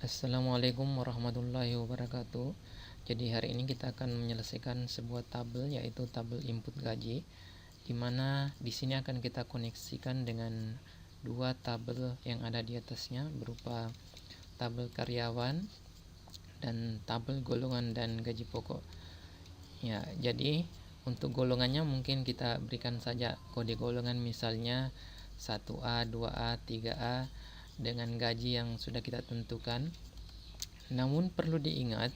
Assalamualaikum warahmatullahi wabarakatuh. Jadi hari ini kita akan menyelesaikan sebuah tabel, yaitu tabel input gaji, di mana di sini akan kita koneksikan dengan dua tabel yang ada di atasnya berupa tabel karyawan dan tabel golongan dan gaji pokok. Ya, jadi untuk golongannya mungkin kita berikan saja kode golongan, misalnya 1A, 2A, 3A dengan gaji yang sudah kita tentukan. Namun perlu diingat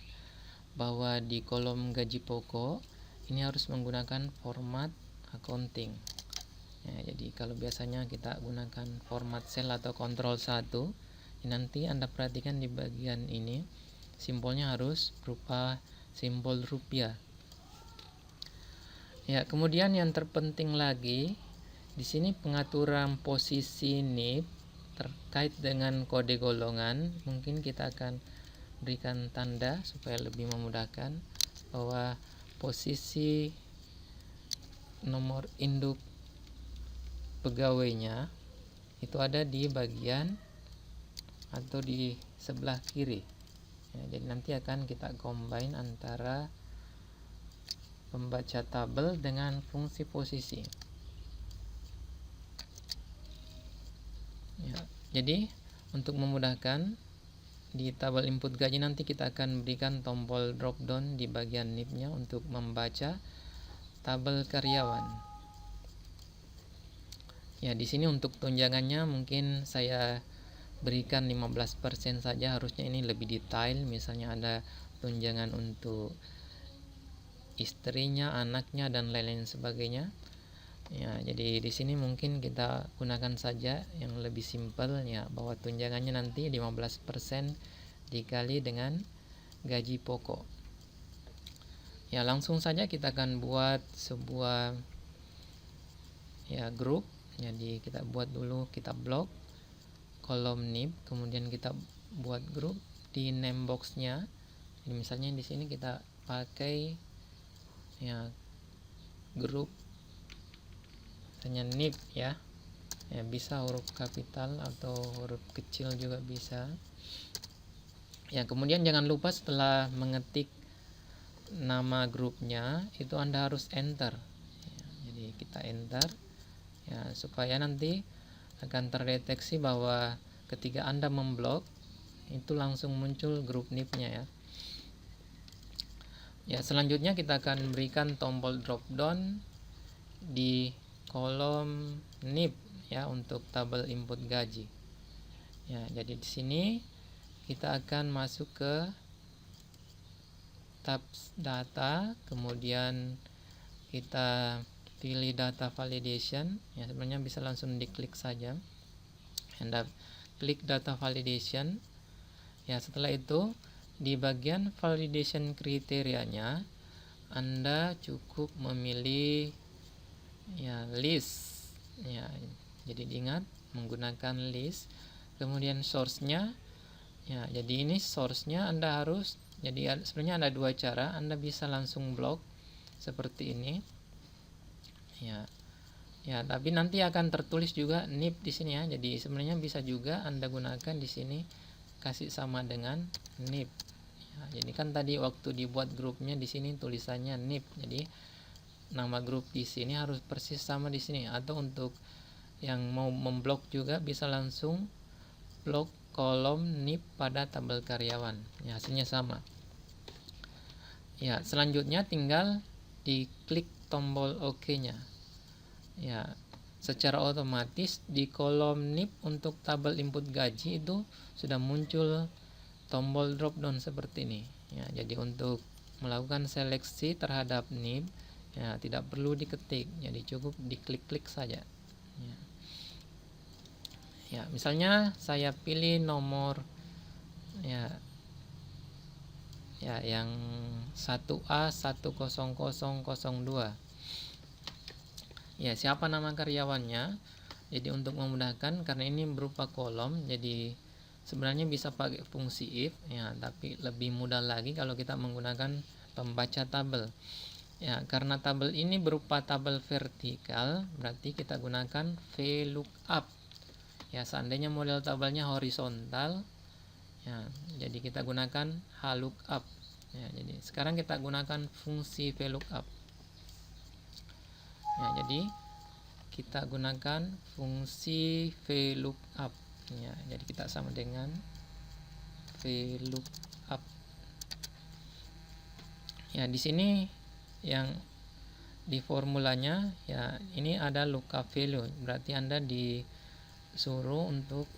bahwa di kolom gaji pokok ini harus menggunakan format accounting. Ya, jadi kalau biasanya kita gunakan format cell atau kontrol 1, nanti Anda perhatikan di bagian ini simbolnya harus berupa simbol rupiah. Ya, kemudian yang terpenting lagi di sini pengaturan posisi NIP terkait dengan kode golongan. Mungkin kita akan berikan tanda supaya lebih memudahkan bahwa posisi nomor induk pegawainya itu ada di bagian atau di sebelah kiri. Ya, jadi nanti akan kita combine antara pembaca tabel dengan fungsi posisi. Ya, jadi untuk memudahkan di tabel input gaji nanti kita akan berikan tombol drop down di bagian NIP-nya untuk membaca tabel karyawan. Ya, di sini untuk tunjangannya mungkin saya berikan 15% saja, harusnya ini lebih detail, misalnya ada tunjangan untuk istrinya, anaknya dan lain-lain sebagainya. Ya, jadi di sini mungkin kita gunakan saja yang lebih simpel, ya, bahwa tunjangannya nanti 15% dikali dengan gaji pokok. Ya, langsung saja kita akan buat sebuah grup. Jadi kita buat dulu, kita blok kolom NIP, kemudian kita buat grup di name box-nya. Jadi misalnya di sini kita pakai grup hanya NIP ya, bisa huruf kapital atau huruf kecil juga bisa. Ya, kemudian jangan lupa setelah mengetik nama grupnya itu Anda harus enter. Jadi kita enter ya, supaya nanti akan terdeteksi bahwa ketika Anda memblok itu langsung muncul grup NIP-nya ya. Ya, selanjutnya kita akan berikan tombol drop down di kolom NIP ya untuk tabel input gaji. Ya, jadi di sini kita akan masuk ke tab data, kemudian kita pilih data validation. Ya, sebenarnya bisa langsung diklik saja. Anda klik data validation. Ya, setelah itu di bagian validation kriterianya Anda cukup memilih list ya. Jadi diingat menggunakan list. Kemudian source-nya ya, jadi ini source-nya Anda harus, jadi sebenarnya ada dua cara. Anda bisa langsung blok seperti ini ya, tapi nanti akan tertulis juga NIP di sini ya. Jadi sebenarnya bisa juga Anda gunakan di sini kasih sama dengan NIP. Ya, jadi kan tadi waktu dibuat grupnya di sini tulisannya NIP. Jadi nama grup di sini harus persis sama di sini. Atau untuk yang mau memblok juga bisa langsung blok kolom NIP pada tabel karyawan. Ya, hasilnya sama. Ya, selanjutnya tinggal diklik tombol OK-nya. Ya, secara otomatis di kolom NIP untuk tabel input gaji itu sudah muncul tombol drop down seperti ini. Ya, jadi untuk melakukan seleksi terhadap NIP ya tidak perlu diketik, jadi cukup diklik-klik saja. Ya, misalnya saya pilih nomor yang 1A 10002. Ya, siapa nama karyawannya? Jadi untuk memudahkan, karena ini berupa kolom, jadi sebenarnya bisa pakai fungsi if ya, tapi lebih mudah lagi kalau kita menggunakan pembaca tabel. Ya, karena tabel ini berupa tabel vertikal, berarti kita gunakan VLOOKUP. Ya, seandainya model tabelnya horizontal, Ya, jadi kita gunakan HLOOKUP. Ya, jadi sekarang kita gunakan fungsi VLOOKUP. Ya, jadi kita gunakan fungsi VLOOKUP. Ya, jadi kita sama dengan VLOOKUP. Ya, di sini yang di formulanya ya ini ada lookup value, berarti Anda disuruh untuk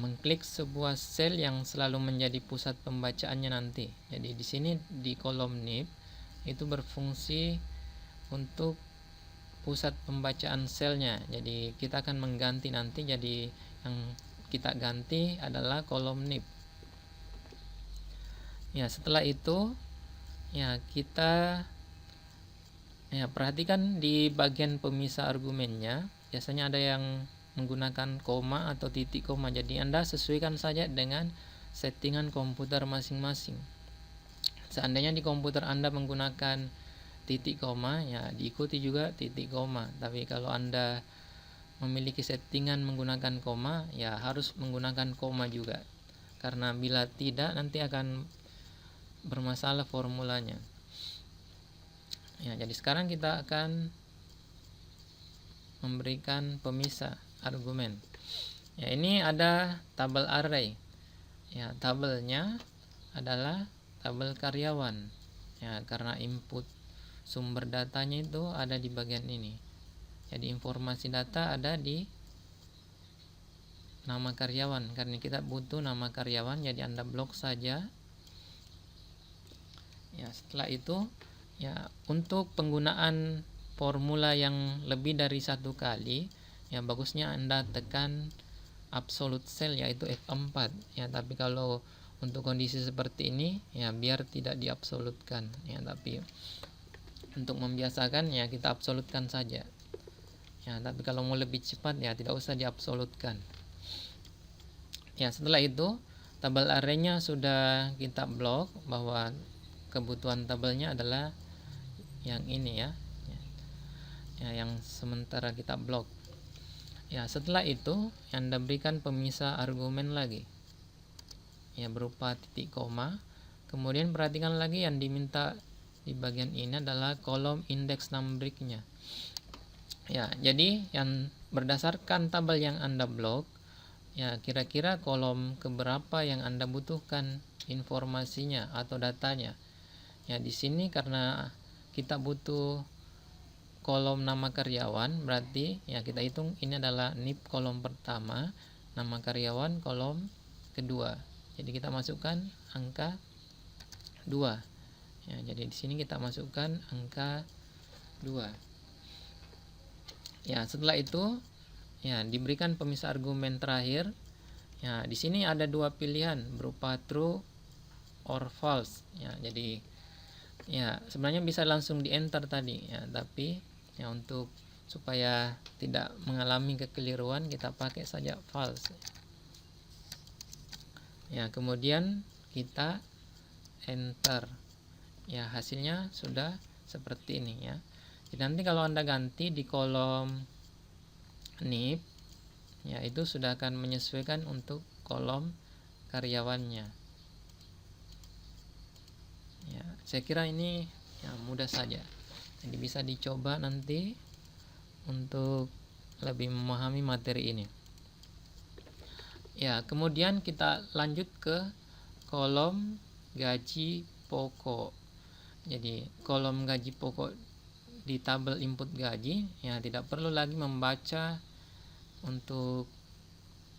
mengklik sebuah sel yang selalu menjadi pusat pembacaannya nanti. Jadi di sini di kolom NIP itu berfungsi untuk pusat pembacaan selnya. Jadi kita akan mengganti nanti, jadi yang kita ganti adalah kolom NIP. Ya, setelah itu ya kita perhatikan di bagian pemisah argumennya, biasanya ada yang menggunakan koma atau titik koma. Jadi Anda sesuaikan saja dengan settingan komputer masing-masing. Seandainya di komputer Anda menggunakan titik koma, ya diikuti juga titik koma. Tapi kalau Anda memiliki settingan menggunakan koma, ya harus menggunakan koma juga. Karena bila tidak nanti akan bermasalah formulanya. Ya, jadi sekarang kita akan memberikan pemisah argumen. Ya, ini ada tabel array. Ya, tabelnya adalah tabel karyawan. Ya, karena input sumber datanya itu ada di bagian ini. Jadi informasi data ada di nama karyawan. Karena kita butuh nama karyawan, jadi Anda blok saja. Ya, setelah itu ya untuk penggunaan formula yang lebih dari satu kali, ya bagusnya Anda tekan absolute cell yaitu F4 ya. Tapi kalau untuk kondisi seperti ini ya biar tidak diabsolutkan ya, tapi untuk membiasakan ya kita absolutkan saja ya. Tapi kalau mau lebih cepat ya tidak usah diabsolutkan ya. Setelah itu tabel array-nya sudah kita blok, bahwa kebutuhan tabelnya adalah yang ini ya, yang sementara kita blok. Ya, setelah itu Anda berikan pemisah argumen lagi ya berupa titik koma. Kemudian perhatikan lagi yang diminta di bagian ini adalah kolom indeks numbernya. Ya, jadi yang berdasarkan tabel yang Anda blok, ya kira-kira kolom keberapa yang Anda butuhkan informasinya atau datanya. Ya, di sini karena kita butuh kolom nama karyawan, berarti ya kita hitung ini adalah NIP kolom pertama, nama karyawan kolom kedua. Jadi kita masukkan angka 2. Ya, jadi di sini kita masukkan angka 2. Ya, setelah itu ya diberikan pemisah argumen terakhir. Ya, di sini ada dua pilihan berupa true or false. Ya, jadi ya sebenarnya bisa langsung di enter tadi ya, tapi ya untuk supaya tidak mengalami kekeliruan kita pakai saja false. Ya, kemudian kita enter. Ya, hasilnya sudah seperti ini ya. Jadi nanti kalau Anda ganti di kolom NIP ya itu sudah akan menyesuaikan untuk kolom karyawannya. Ya, saya kira ini ya mudah saja. Jadi bisa dicoba nanti untuk lebih memahami materi ini. Ya, kemudian kita lanjut ke kolom gaji pokok. Jadi kolom gaji pokok di tabel input gaji ya tidak perlu lagi membaca untuk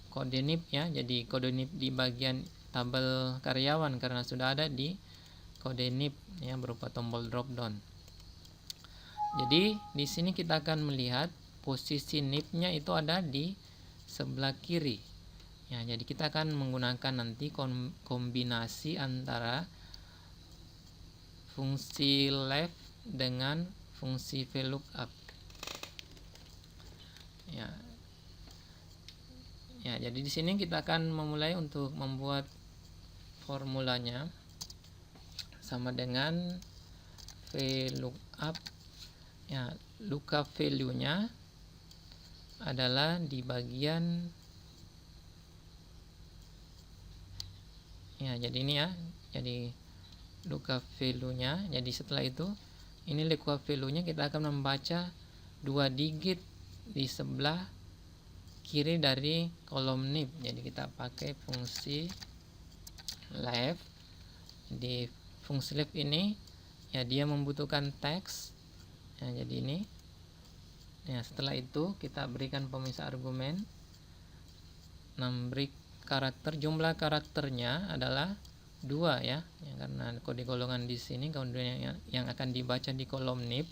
kode NIP ya. Jadi kode NIP di bagian tabel karyawan karena sudah ada di kode NIP ya berupa tombol drop down. Jadi di sini kita akan melihat posisi NIP-nya itu ada di sebelah kiri. Ya, jadi kita akan menggunakan nanti kombinasi antara fungsi left dengan fungsi VLOOKUP. Ya. Ya, jadi di sini kita akan memulai untuk membuat formulanya sama dengan VLOOKUP. Ya, lookup value-nya adalah di bagian Ya, jadi ini ya, jadi lookup value-nya. Jadi setelah itu ini lookup value-nya kita akan membaca 2 digit di sebelah kiri dari kolom NIP. Jadi kita pakai fungsi left. Di fungsi left ini ya dia membutuhkan teks. Ya, jadi ini. Ya, setelah itu kita berikan pemisah argumen 6 break karakter. Jumlah karakternya adalah 2 ya, karena kode golongan di sini kemudian yang akan dibaca di kolom NIP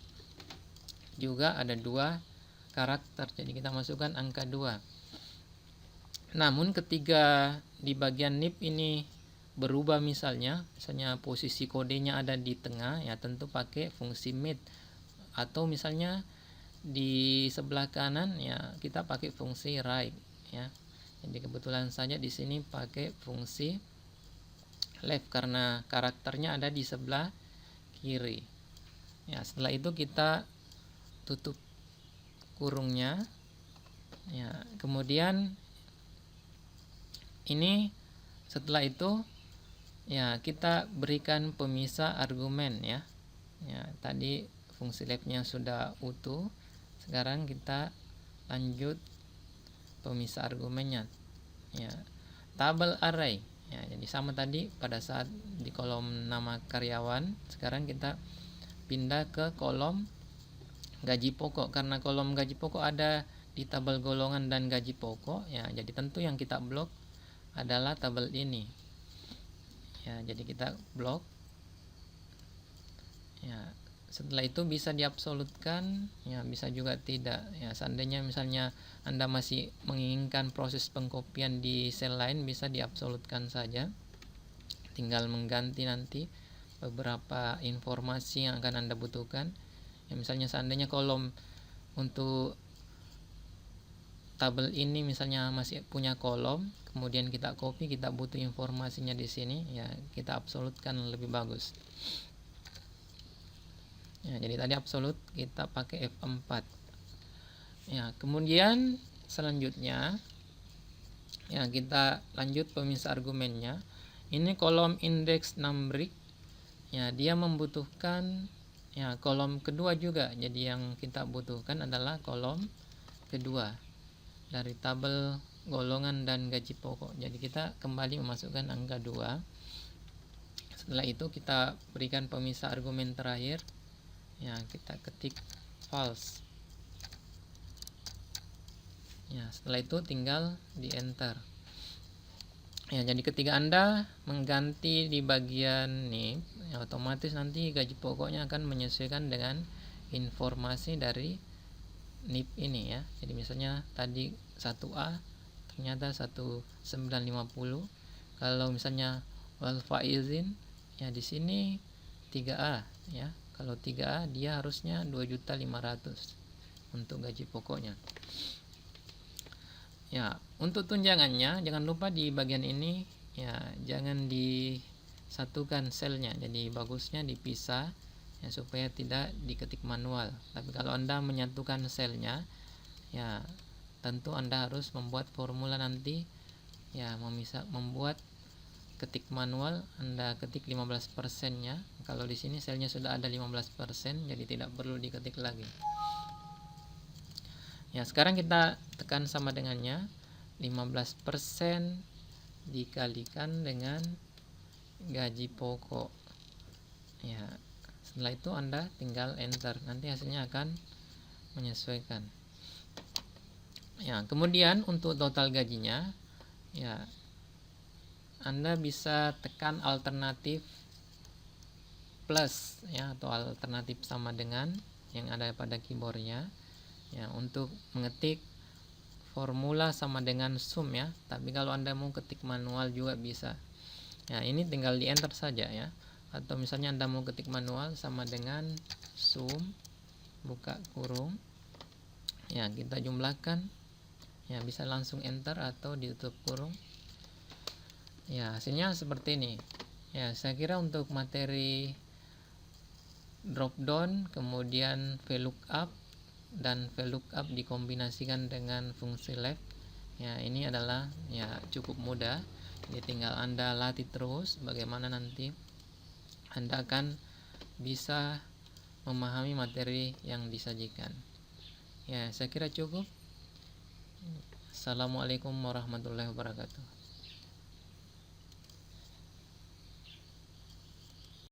juga ada 2 karakter. Jadi kita masukkan angka 2. Namun ketika di bagian NIP ini berubah, misalnya posisi kodenya ada di tengah, ya tentu pakai fungsi mid, atau misalnya di sebelah kanan ya kita pakai fungsi right ya. Jadi kebetulan saja di sini pakai fungsi left karena karakternya ada di sebelah kiri. Ya, setelah itu kita tutup kurungnya. Ya, kemudian ini setelah itu ya kita berikan pemisah argumen ya. Ya, tadi fungsi leftnya sudah utuh. Sekarang kita lanjut pemisah argumennya. Ya, tabel array. Ya, jadi sama tadi pada saat di kolom nama karyawan, sekarang kita pindah ke kolom gaji pokok. Karena kolom gaji pokok ada di tabel golongan dan gaji pokok, ya jadi tentu yang kita blok adalah tabel ini. Ya, jadi kita blok. Ya, setelah itu bisa diabsolutkan, ya bisa juga tidak. Ya, seandainya misalnya Anda masih menginginkan proses pengkopian di sel lain, bisa diabsolutkan saja. Tinggal mengganti nanti beberapa informasi yang akan Anda butuhkan. Ya, misalnya seandainya kolom untuk tabel ini misalnya masih punya kolom, kemudian kita copy, kita butuh informasinya di sini, ya kita absolutkan lebih bagus. Ya, jadi tadi absolut kita pakai F4. Ya, kemudian selanjutnya ya kita lanjut pemisah argumennya. Ini kolom indeks numbrik. Ya, dia membutuhkan ya kolom kedua juga. Jadi yang kita butuhkan adalah kolom kedua dari tabel golongan dan gaji pokok. Jadi kita kembali memasukkan angka 2. Setelah itu kita berikan pemisah argumen terakhir. Ya, kita ketik false. Ya, setelah itu tinggal di enter. Ya, jadi ketika Anda mengganti di bagian NIP, ya otomatis nanti gaji pokoknya akan menyesuaikan dengan informasi dari NIP ini ya. Jadi misalnya tadi 1A ternyata 1950. Kalau misalnya wal faizin ya di sini 3A ya. Kalau 3A dia harusnya 2.500.000 untuk gaji pokoknya. Ya, untuk tunjangannya jangan lupa di bagian ini ya jangan disatukan selnya. Jadi bagusnya dipisah ya supaya tidak diketik manual. Tapi kalau Anda menyatukan selnya ya tentu Anda harus membuat formula nanti ya membuat ketik manual. Anda ketik 15%-nya. Kalau di sini selnya sudah ada 15%, jadi tidak perlu diketik lagi. Ya, sekarang kita tekan sama dengannya. 15% dikalikan dengan gaji pokok. Ya, setelah itu Anda tinggal enter. Nanti hasilnya akan menyesuaikan. Ya, kemudian untuk total gajinya ya Anda bisa tekan alternatif plus ya atau alternatif sama dengan yang ada pada keyboardnya ya untuk mengetik formula sama dengan sum ya. Tapi kalau Anda mau ketik manual juga bisa. Ya, ini tinggal di enter saja ya. Atau misalnya Anda mau ketik manual sama dengan sum buka kurung. Ya, kita jumlahkan. Ya, bisa langsung enter atau ditutup kurung. Ya, hasilnya seperti ini. Ya, saya kira untuk materi drop down kemudian VLOOKUP dan VLOOKUP dikombinasikan dengan fungsi left. Ya, ini adalah ya cukup mudah. Jadi tinggal Anda latih terus bagaimana nanti Anda akan bisa memahami materi yang disajikan. Ya, saya kira cukup. Assalamualaikum warahmatullahi wabarakatuh.